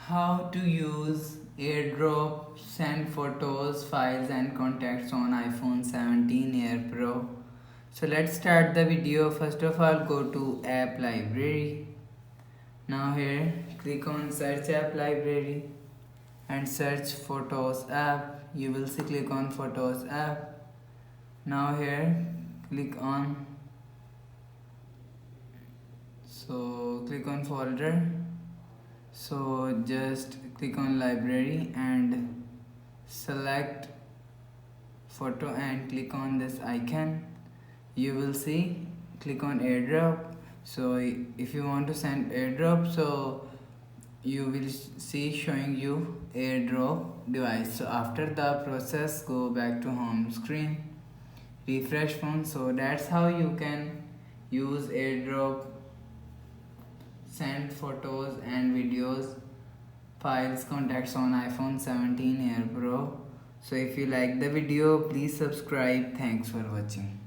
How to use AirDrop, send photos, files and contacts on iPhone 17 Air Pro. So let's start the video. First of all, go to app library. Now here click on search app library and search photos app. You will see click on photos app. Now here click on click on folder. So just click on library and select photo and click on this icon. You will see click on AirDrop. So if you want to send AirDrop, so you will see showing you AirDrop device. So after the process, go back to home screen, refresh phone. So that's how you can use AirDrop, send photos and videos, files, contacts on iPhone 17 Air Pro. So if you like the video, please subscribe. Thanks for watching.